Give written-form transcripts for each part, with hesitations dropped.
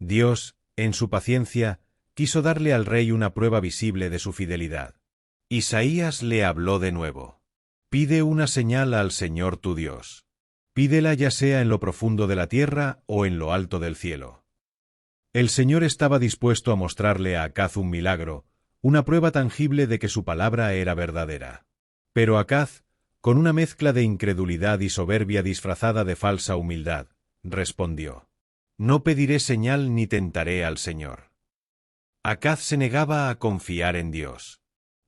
Dios, en su paciencia, quiso darle al rey una prueba visible de su fidelidad. Isaías le habló de nuevo. Pide una señal al Señor tu Dios. Pídela ya sea en lo profundo de la tierra o en lo alto del cielo. El Señor estaba dispuesto a mostrarle a Acaz un milagro, una prueba tangible de que su palabra era verdadera. Pero Acaz, con una mezcla de incredulidad y soberbia disfrazada de falsa humildad, respondió: No pediré señal ni tentaré al Señor. Acaz se negaba a confiar en Dios.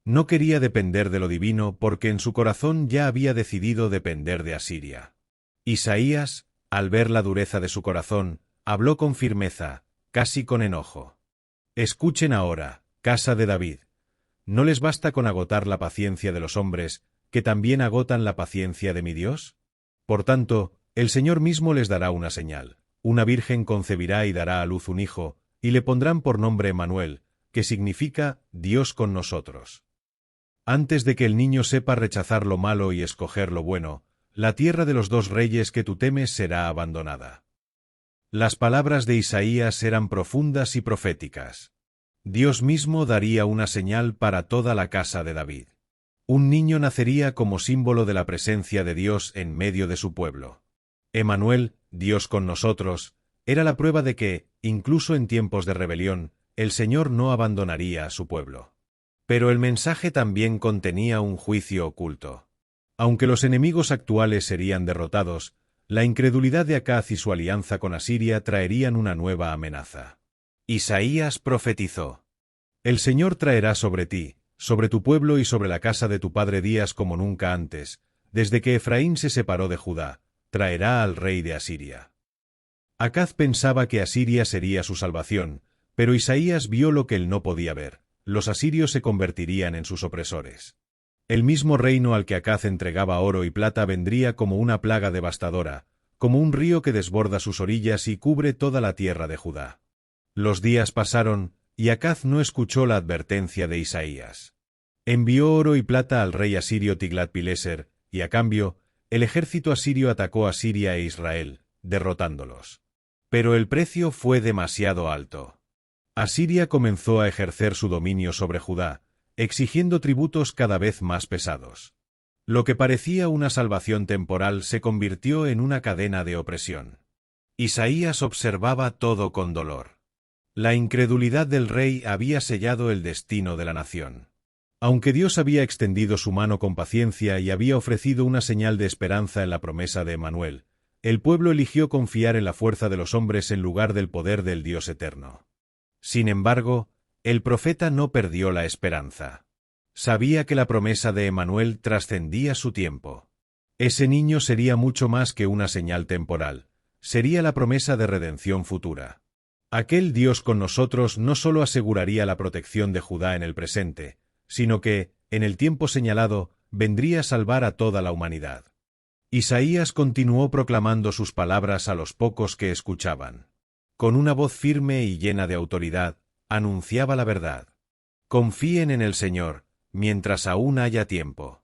No quería depender de lo divino porque en su corazón ya había decidido depender de Asiria. Isaías, al ver la dureza de su corazón, habló con firmeza, casi con enojo. Escuchen ahora, casa de David. ¿No les basta con agotar la paciencia de los hombres, que también agotan la paciencia de mi Dios? Por tanto, el Señor mismo les dará una señal. Una virgen concebirá y dará a luz un hijo, y le pondrán por nombre Emmanuel, que significa Dios con nosotros. Antes de que el niño sepa rechazar lo malo y escoger lo bueno, la tierra de los dos reyes que tú temes será abandonada. Las palabras de Isaías eran profundas y proféticas. Dios mismo daría una señal para toda la casa de David. Un niño nacería como símbolo de la presencia de Dios en medio de su pueblo. Emmanuel, Dios con nosotros, era la prueba de que, incluso en tiempos de rebelión, el Señor no abandonaría a su pueblo. Pero el mensaje también contenía un juicio oculto. Aunque los enemigos actuales serían derrotados, la incredulidad de Acaz y su alianza con Asiria traerían una nueva amenaza. Isaías profetizó: El Señor traerá sobre ti, sobre tu pueblo y sobre la casa de tu padre días como nunca antes, desde que Efraín se separó de Judá, traerá al rey de Asiria. Acaz pensaba que Asiria sería su salvación, pero Isaías vio lo que él no podía ver: los asirios se convertirían en sus opresores. El mismo reino al que Acaz entregaba oro y plata vendría como una plaga devastadora, como un río que desborda sus orillas y cubre toda la tierra de Judá. Los días pasaron, y Acaz no escuchó la advertencia de Isaías. Envió oro y plata al rey asirio Tiglat-Pileser, y a cambio, el ejército asirio atacó a Siria e Israel, derrotándolos. Pero el precio fue demasiado alto. Asiria comenzó a ejercer su dominio sobre Judá, exigiendo tributos cada vez más pesados. Lo que parecía una salvación temporal se convirtió en una cadena de opresión. Isaías observaba todo con dolor. La incredulidad del rey había sellado el destino de la nación. Aunque Dios había extendido su mano con paciencia y había ofrecido una señal de esperanza en la promesa de Emmanuel, el pueblo eligió confiar en la fuerza de los hombres en lugar del poder del Dios eterno. Sin embargo, el profeta no perdió la esperanza. Sabía que la promesa de Emmanuel trascendía su tiempo. Ese niño sería mucho más que una señal temporal, sería la promesa de redención futura. Aquel Dios con nosotros no solo aseguraría la protección de Judá en el presente, sino que, en el tiempo señalado, vendría a salvar a toda la humanidad. Isaías continuó proclamando sus palabras a los pocos que escuchaban. Con una voz firme y llena de autoridad, anunciaba la verdad. Confíen en el Señor, mientras aún haya tiempo.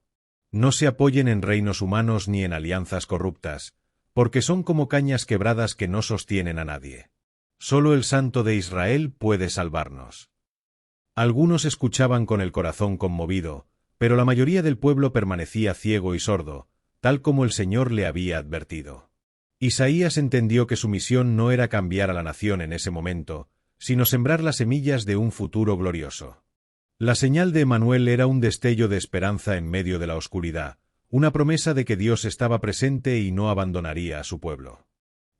No se apoyen en reinos humanos ni en alianzas corruptas, porque son como cañas quebradas que no sostienen a nadie. Solo el Santo de Israel puede salvarnos. Algunos escuchaban con el corazón conmovido, pero la mayoría del pueblo permanecía ciego y sordo, tal como el Señor le había advertido. Isaías entendió que su misión no era cambiar a la nación en ese momento, sino sembrar las semillas de un futuro glorioso. La señal de Emmanuel era un destello de esperanza en medio de la oscuridad, una promesa de que Dios estaba presente y no abandonaría a su pueblo.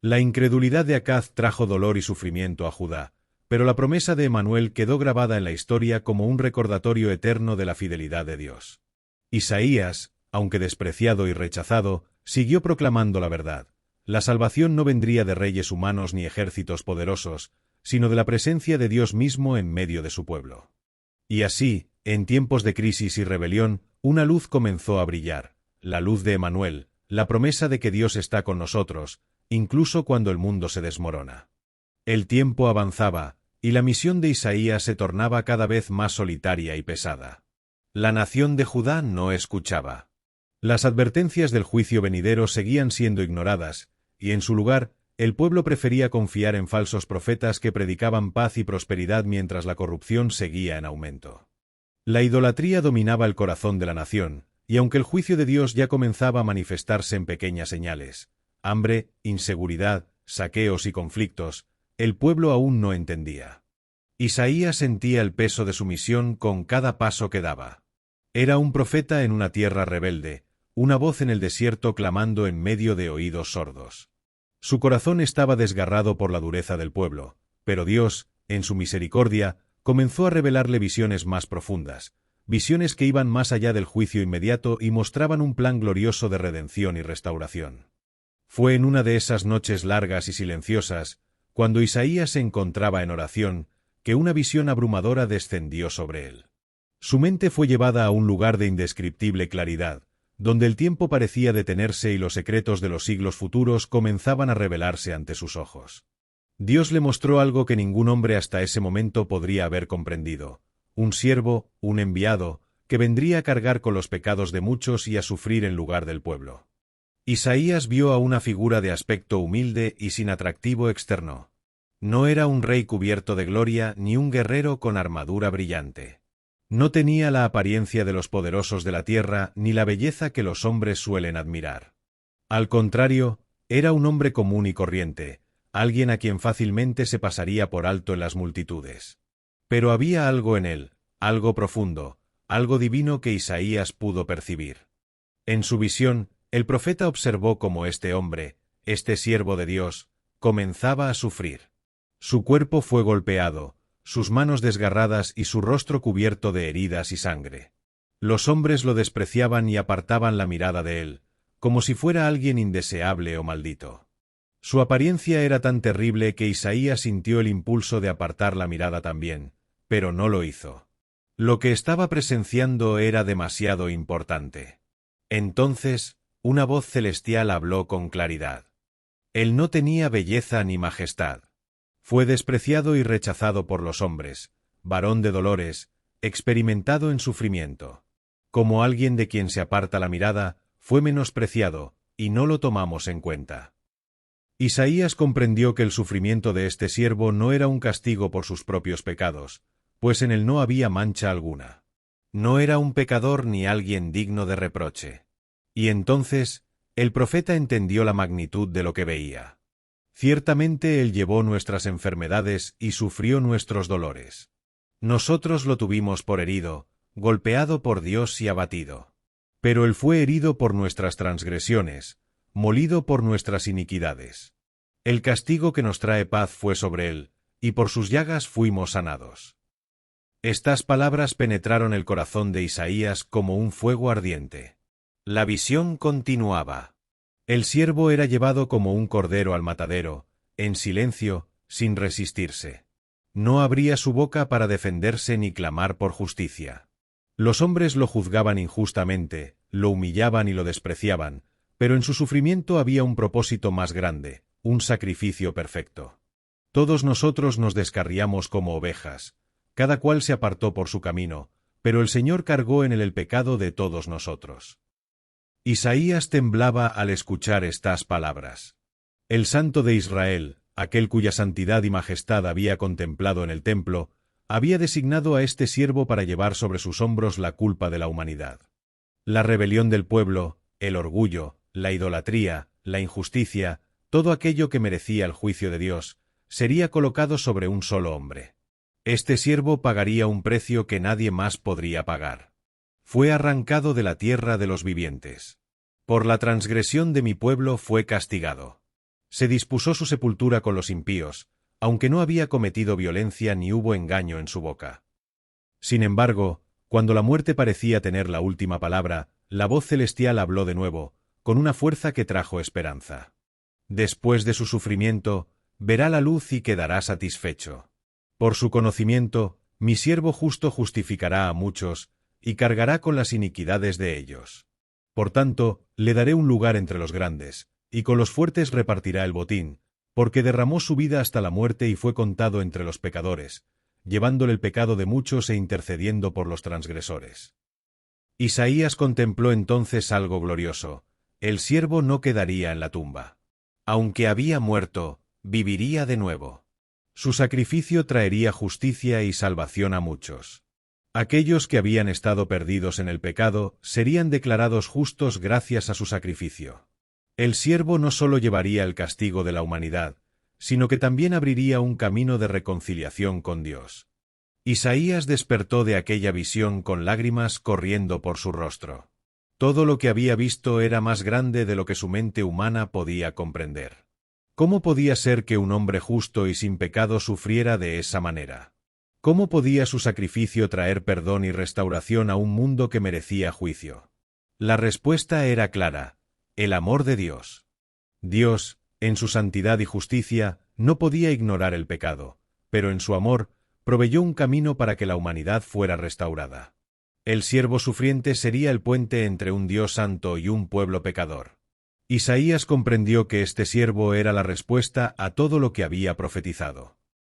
La incredulidad de Acaz trajo dolor y sufrimiento a Judá, pero la promesa de Emmanuel quedó grabada en la historia como un recordatorio eterno de la fidelidad de Dios. Isaías, aunque despreciado y rechazado, siguió proclamando la verdad. La salvación no vendría de reyes humanos ni ejércitos poderosos, sino de la presencia de Dios mismo en medio de su pueblo. Y así, en tiempos de crisis y rebelión, una luz comenzó a brillar, la luz de Emmanuel, la promesa de que Dios está con nosotros, incluso cuando el mundo se desmorona. El tiempo avanzaba, y la misión de Isaías se tornaba cada vez más solitaria y pesada. La nación de Judá no escuchaba. Las advertencias del juicio venidero seguían siendo ignoradas, y en su lugar, el pueblo prefería confiar en falsos profetas que predicaban paz y prosperidad mientras la corrupción seguía en aumento. La idolatría dominaba el corazón de la nación, y aunque el juicio de Dios ya comenzaba a manifestarse en pequeñas señales, hambre, inseguridad, saqueos y conflictos, el pueblo aún no entendía. Isaías sentía el peso de su misión con cada paso que daba. Era un profeta en una tierra rebelde, una voz en el desierto clamando en medio de oídos sordos. Su corazón estaba desgarrado por la dureza del pueblo, pero Dios, en su misericordia, comenzó a revelarle visiones más profundas, visiones que iban más allá del juicio inmediato y mostraban un plan glorioso de redención y restauración. Fue en una de esas noches largas y silenciosas, cuando Isaías se encontraba en oración, que una visión abrumadora descendió sobre él. Su mente fue llevada a un lugar de indescriptible claridad, donde el tiempo parecía detenerse y los secretos de los siglos futuros comenzaban a revelarse ante sus ojos. Dios le mostró algo que ningún hombre hasta ese momento podría haber comprendido: un siervo, un enviado, que vendría a cargar con los pecados de muchos y a sufrir en lugar del pueblo. Isaías vio a una figura de aspecto humilde y sin atractivo externo. No era un rey cubierto de gloria ni un guerrero con armadura brillante. No tenía la apariencia de los poderosos de la tierra ni la belleza que los hombres suelen admirar. Al contrario, era un hombre común y corriente, alguien a quien fácilmente se pasaría por alto en las multitudes. Pero había algo en él, algo profundo, algo divino que Isaías pudo percibir. En su visión, el profeta observó cómo este hombre, este siervo de Dios, comenzaba a sufrir. Su cuerpo fue golpeado, sus manos desgarradas y su rostro cubierto de heridas y sangre. Los hombres lo despreciaban y apartaban la mirada de él, como si fuera alguien indeseable o maldito. Su apariencia era tan terrible que Isaías sintió el impulso de apartar la mirada también, pero no lo hizo. Lo que estaba presenciando era demasiado importante. Entonces, una voz celestial habló con claridad. Él no tenía belleza ni majestad. Fue despreciado y rechazado por los hombres, varón de dolores, experimentado en sufrimiento. Como alguien de quien se aparta la mirada, fue menospreciado, y no lo tomamos en cuenta. Isaías comprendió que el sufrimiento de este siervo no era un castigo por sus propios pecados, pues en él no había mancha alguna. No era un pecador ni alguien digno de reproche. Y entonces, el profeta entendió la magnitud de lo que veía. Ciertamente él llevó nuestras enfermedades y sufrió nuestros dolores. Nosotros lo tuvimos por herido, golpeado por Dios y abatido. Pero él fue herido por nuestras transgresiones, molido por nuestras iniquidades. El castigo que nos trae paz fue sobre él, y por sus llagas fuimos sanados. Estas palabras penetraron el corazón de Isaías como un fuego ardiente. La visión continuaba. El siervo era llevado como un cordero al matadero, en silencio, sin resistirse. No abría su boca para defenderse ni clamar por justicia. Los hombres lo juzgaban injustamente, lo humillaban y lo despreciaban, pero en su sufrimiento había un propósito más grande, un sacrificio perfecto. Todos nosotros nos descarriamos como ovejas, cada cual se apartó por su camino, pero el Señor cargó en él el pecado de todos nosotros. Isaías temblaba al escuchar estas palabras. El Santo de Israel, aquel cuya santidad y majestad había contemplado en el templo, había designado a este siervo para llevar sobre sus hombros la culpa de la humanidad. La rebelión del pueblo, el orgullo, la idolatría, la injusticia, todo aquello que merecía el juicio de Dios, sería colocado sobre un solo hombre. Este siervo pagaría un precio que nadie más podría pagar. Fue arrancado de la tierra de los vivientes. Por la transgresión de mi pueblo fue castigado. Se dispuso su sepultura con los impíos, aunque no había cometido violencia ni hubo engaño en su boca. Sin embargo, cuando la muerte parecía tener la última palabra, la voz celestial habló de nuevo, con una fuerza que trajo esperanza. Después de su sufrimiento, verá la luz y quedará satisfecho. Por su conocimiento, mi siervo justo justificará a muchos, y cargará con las iniquidades de ellos. Por tanto, le daré un lugar entre los grandes, y con los fuertes repartirá el botín, porque derramó su vida hasta la muerte y fue contado entre los pecadores, llevándole el pecado de muchos e intercediendo por los transgresores. Isaías contempló entonces algo glorioso: el siervo no quedaría en la tumba. Aunque había muerto, viviría de nuevo. Su sacrificio traería justicia y salvación a muchos. Aquellos que habían estado perdidos en el pecado serían declarados justos gracias a su sacrificio. El siervo no solo llevaría el castigo de la humanidad, sino que también abriría un camino de reconciliación con Dios. Isaías despertó de aquella visión con lágrimas corriendo por su rostro. Todo lo que había visto era más grande de lo que su mente humana podía comprender. ¿Cómo podía ser que un hombre justo y sin pecado sufriera de esa manera? ¿Cómo podía su sacrificio traer perdón y restauración a un mundo que merecía juicio? La respuesta era clara: el amor de Dios. Dios, en su santidad y justicia, no podía ignorar el pecado, pero en su amor proveyó un camino para que la humanidad fuera restaurada. El siervo sufriente sería el puente entre un Dios santo y un pueblo pecador. Isaías comprendió que este siervo era la respuesta a todo lo que había profetizado.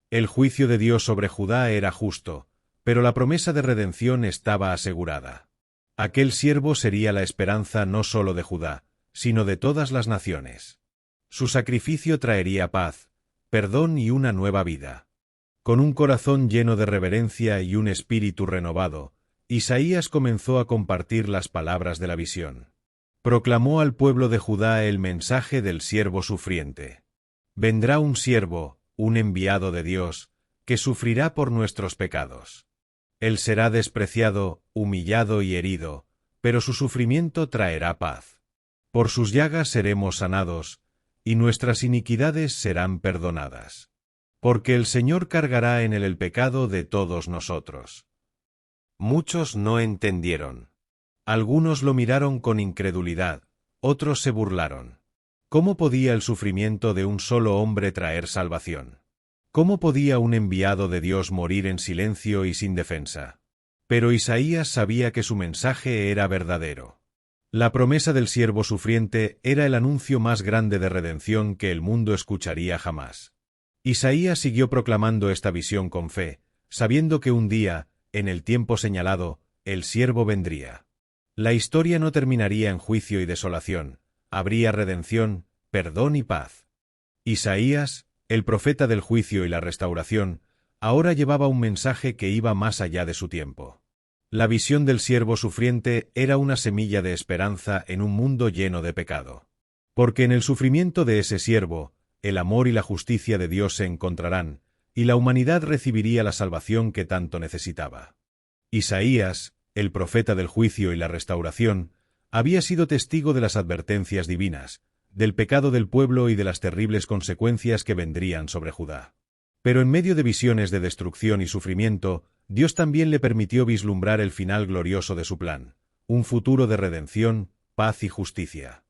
El juicio de Dios sobre Judá era justo, pero la promesa de redención estaba asegurada. Aquel siervo sería la esperanza no solo de Judá, sino de todas las naciones. Su sacrificio traería paz, perdón y una nueva vida. Con un corazón lleno de reverencia y un espíritu renovado, Isaías comenzó a compartir las palabras de la visión. Proclamó al pueblo de Judá el mensaje del siervo sufriente. Vendrá un siervo, un enviado de Dios, que sufrirá por nuestros pecados. Él será despreciado, humillado y herido, pero su sufrimiento traerá paz. Por sus llagas seremos sanados, y nuestras iniquidades serán perdonadas. Porque el Señor cargará en él el pecado de todos nosotros. Muchos no entendieron. Algunos lo miraron con incredulidad, otros se burlaron. ¿Cómo podía el sufrimiento de un solo hombre traer salvación? ¿Cómo podía un enviado de Dios morir en silencio y sin defensa? Pero Isaías sabía que su mensaje era verdadero. La promesa del siervo sufriente era el anuncio más grande de redención que el mundo escucharía jamás. Isaías siguió proclamando esta visión con fe, sabiendo que un día, en el tiempo señalado, el siervo vendría. La historia no terminaría en juicio y desolación, habría redención, perdón y paz. Isaías, el profeta del juicio y la restauración, ahora llevaba un mensaje que iba más allá de su tiempo. La visión del siervo sufriente era una semilla de esperanza en un mundo lleno de pecado. Porque en el sufrimiento de ese siervo, el amor y la justicia de Dios se encontrarán, y la humanidad recibiría la salvación que tanto necesitaba. Isaías, el profeta del juicio y la restauración, había sido testigo de las advertencias divinas, del pecado del pueblo y de las terribles consecuencias que vendrían sobre Judá. Pero en medio de visiones de destrucción y sufrimiento, Dios también le permitió vislumbrar el final glorioso de su plan, un futuro de redención, paz y justicia.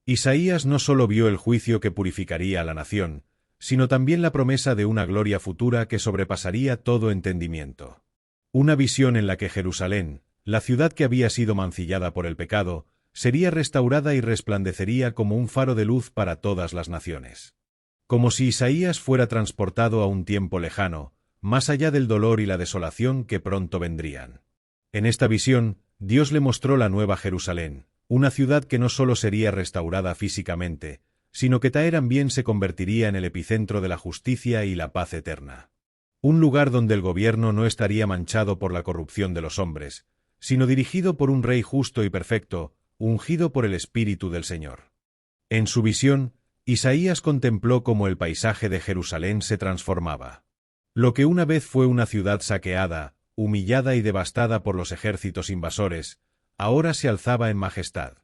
Isaías no solo vio el juicio que purificaría a la nación, sino también la promesa de una gloria futura que sobrepasaría todo entendimiento. Una visión en la que Jerusalén, la ciudad que había sido mancillada por el pecado, sería restaurada y resplandecería como un faro de luz para todas las naciones. Como si Isaías fuera transportado a un tiempo lejano, más allá del dolor y la desolación que pronto vendrían. En esta visión, Dios le mostró la nueva Jerusalén, una ciudad que no solo sería restaurada físicamente, sino que también se convertiría en el epicentro de la justicia y la paz eterna. Un lugar donde el gobierno no estaría manchado por la corrupción de los hombres, sino dirigido por un rey justo y perfecto, ungido por el Espíritu del Señor. En su visión, Isaías contempló cómo el paisaje de Jerusalén se transformaba. Lo que una vez fue una ciudad saqueada, humillada y devastada por los ejércitos invasores, ahora se alzaba en majestad.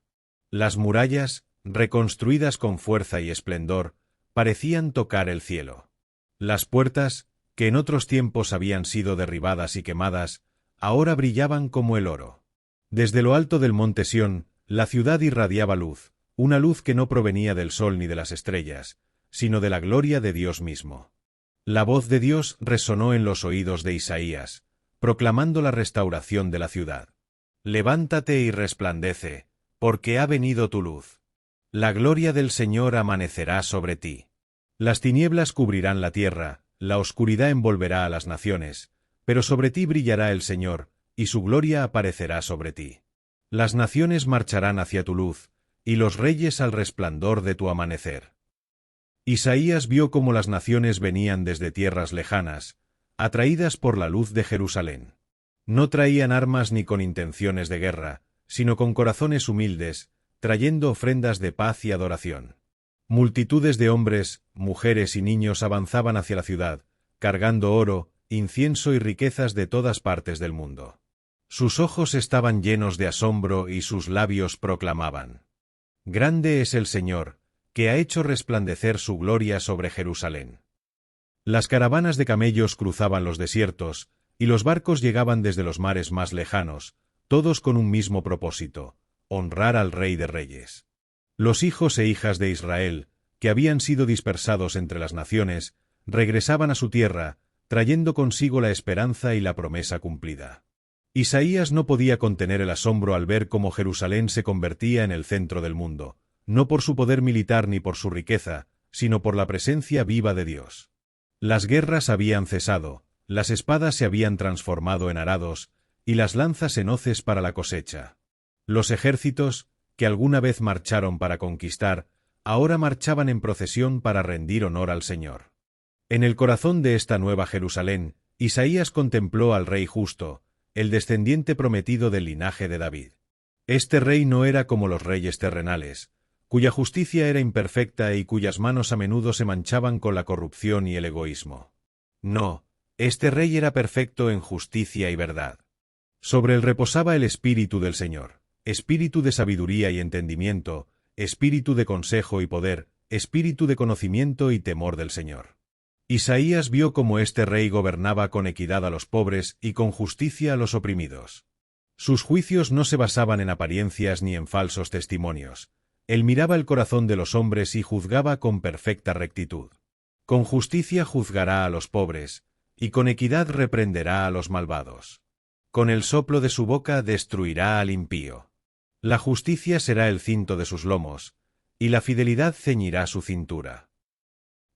Las murallas, reconstruidas con fuerza y esplendor, parecían tocar el cielo. Las puertas, que en otros tiempos habían sido derribadas y quemadas, ahora brillaban como el oro. Desde lo alto del monte Sión, la ciudad irradiaba luz, una luz que no provenía del sol ni de las estrellas, sino de la gloria de Dios mismo. La voz de Dios resonó en los oídos de Isaías, proclamando la restauración de la ciudad. Levántate y resplandece, porque ha venido tu luz. La gloria del Señor amanecerá sobre ti. Las tinieblas cubrirán la tierra, la oscuridad envolverá a las naciones, pero sobre ti brillará el Señor, y su gloria aparecerá sobre ti. Las naciones marcharán hacia tu luz, y los reyes al resplandor de tu amanecer. Isaías vio cómo las naciones venían desde tierras lejanas, atraídas por la luz de Jerusalén. No traían armas ni con intenciones de guerra, sino con corazones humildes, trayendo ofrendas de paz y adoración. Multitudes de hombres, mujeres y niños avanzaban hacia la ciudad, cargando oro, incienso y riquezas de todas partes del mundo. Sus ojos estaban llenos de asombro y sus labios proclamaban: Grande es el Señor, que ha hecho resplandecer su gloria sobre Jerusalén. Las caravanas de camellos cruzaban los desiertos, y los barcos llegaban desde los mares más lejanos, todos con un mismo propósito: honrar al Rey de Reyes. Los hijos e hijas de Israel, que habían sido dispersados entre las naciones, regresaban a su tierra, trayendo consigo la esperanza y la promesa cumplida. Isaías no podía contener el asombro al ver cómo Jerusalén se convertía en el centro del mundo, no por su poder militar ni por su riqueza, sino por la presencia viva de Dios. Las guerras habían cesado, las espadas se habían transformado en arados, y las lanzas en hoces para la cosecha. Los ejércitos, que alguna vez marcharon para conquistar, ahora marchaban en procesión para rendir honor al Señor. En el corazón de esta nueva Jerusalén, Isaías contempló al Rey justo, el descendiente prometido del linaje de David. Este rey no era como los reyes terrenales, cuya justicia era imperfecta y cuyas manos a menudo se manchaban con la corrupción y el egoísmo. No, este rey era perfecto en justicia y verdad. Sobre él reposaba el Espíritu del Señor, espíritu de sabiduría y entendimiento, espíritu de consejo y poder, espíritu de conocimiento y temor del Señor. Isaías vio cómo este rey gobernaba con equidad a los pobres y con justicia a los oprimidos. Sus juicios no se basaban en apariencias ni en falsos testimonios. Él miraba el corazón de los hombres y juzgaba con perfecta rectitud. Con justicia juzgará a los pobres, y con equidad reprenderá a los malvados. Con el soplo de su boca destruirá al impío. La justicia será el cinto de sus lomos, y la fidelidad ceñirá su cintura.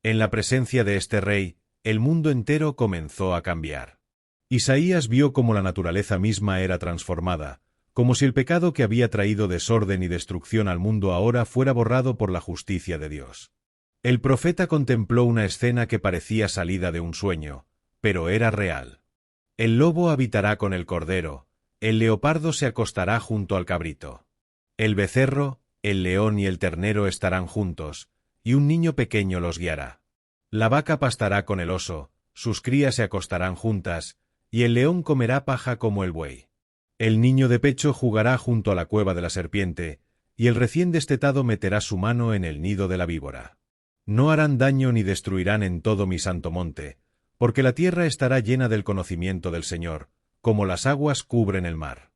En la presencia de este rey, el mundo entero comenzó a cambiar. Isaías vio cómo la naturaleza misma era transformada, como si el pecado que había traído desorden y destrucción al mundo ahora fuera borrado por la justicia de Dios. El profeta contempló una escena que parecía salida de un sueño, pero era real. El lobo habitará con el cordero, el leopardo se acostará junto al cabrito. El becerro, el león y el ternero estarán juntos, y un niño pequeño los guiará. La vaca pastará con el oso, sus crías se acostarán juntas, y el león comerá paja como el buey. El niño de pecho jugará junto a la cueva de la serpiente, y el recién destetado meterá su mano en el nido de la víbora. No harán daño ni destruirán en todo mi santo monte, porque la tierra estará llena del conocimiento del Señor, como las aguas cubren el mar.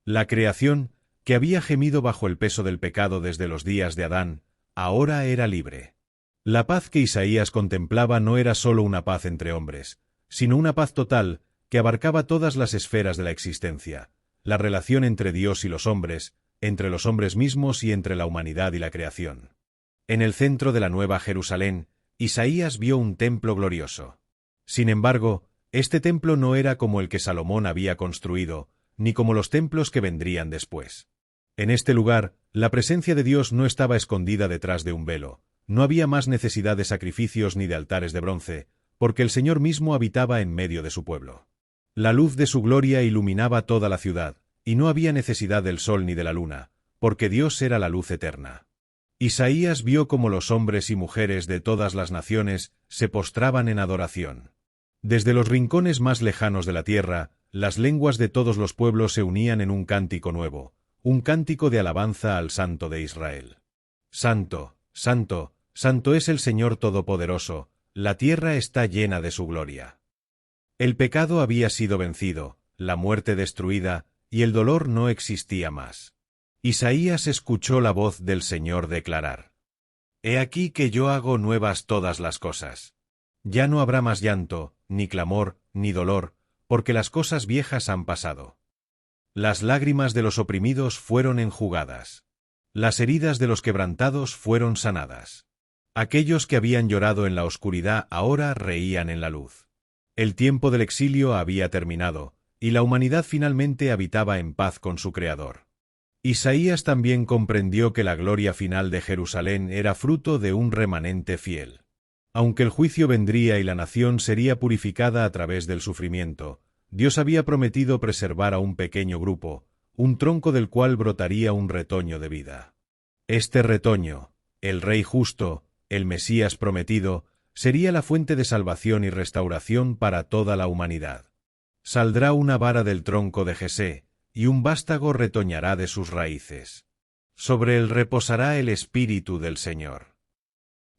La creación, que había gemido bajo el peso del pecado desde los días de Adán, ahora era libre. La paz que Isaías contemplaba no era sólo una paz entre hombres, sino una paz total que abarcaba todas las esferas de la existencia, la relación entre Dios y los hombres, entre los hombres mismos y entre la humanidad y la creación. En el centro de la Nueva Jerusalén, Isaías vio un templo glorioso. Sin embargo, este templo no era como el que Salomón había construido, ni como los templos que vendrían después. En este lugar, la presencia de Dios no estaba escondida detrás de un velo, no había más necesidad de sacrificios ni de altares de bronce, porque el Señor mismo habitaba en medio de su pueblo. La luz de su gloria iluminaba toda la ciudad, y no había necesidad del sol ni de la luna, porque Dios era la luz eterna. Isaías vio cómo los hombres y mujeres de todas las naciones se postraban en adoración. Desde los rincones más lejanos de la tierra, las lenguas de todos los pueblos se unían en un cántico nuevo, un cántico de alabanza al Santo de Israel. Santo, santo, santo es el Señor Todopoderoso, la tierra está llena de su gloria. El pecado había sido vencido, la muerte destruida, y el dolor no existía más. Isaías escuchó la voz del Señor declarar: He aquí que yo hago nuevas todas las cosas. Ya no habrá más llanto, ni clamor, ni dolor, porque las cosas viejas han pasado. Las lágrimas de los oprimidos fueron enjugadas. Las heridas de los quebrantados fueron sanadas. Aquellos que habían llorado en la oscuridad ahora reían en la luz. El tiempo del exilio había terminado, y la humanidad finalmente habitaba en paz con su Creador. Isaías también comprendió que la gloria final de Jerusalén era fruto de un remanente fiel. Aunque el juicio vendría y la nación sería purificada a través del sufrimiento, Dios había prometido preservar a un pequeño grupo, un tronco del cual brotaría un retoño de vida. Este retoño, el Rey justo, el Mesías prometido, sería la fuente de salvación y restauración para toda la humanidad. Saldrá una vara del tronco de Jesé, y un vástago retoñará de sus raíces. Sobre él reposará el Espíritu del Señor.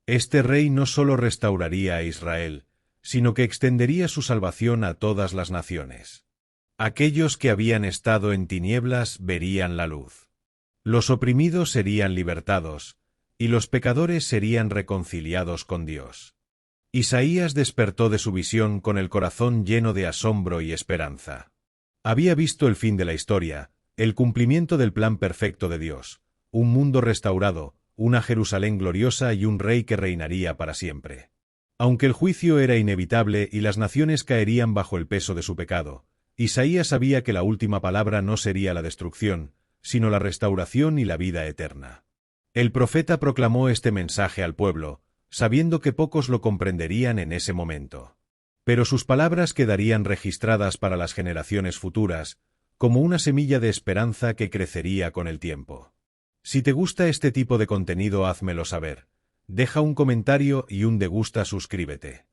Este Rey no solo restauraría a Israel, sino que extendería su salvación a todas las naciones. Aquellos que habían estado en tinieblas verían la luz. Los oprimidos serían libertados, y los pecadores serían reconciliados con Dios. Isaías despertó de su visión con el corazón lleno de asombro y esperanza. Había visto el fin de la historia, el cumplimiento del plan perfecto de Dios, un mundo restaurado, una Jerusalén gloriosa y un rey que reinaría para siempre. Aunque el juicio era inevitable y las naciones caerían bajo el peso de su pecado, Isaías sabía que la última palabra no sería la destrucción, sino la restauración y la vida eterna. El profeta proclamó este mensaje al pueblo, sabiendo que pocos lo comprenderían en ese momento. Pero sus palabras quedarían registradas para las generaciones futuras, como una semilla de esperanza que crecería con el tiempo. Si te gusta este tipo de contenido, házmelo saber. Deja un comentario y un me gusta, suscríbete.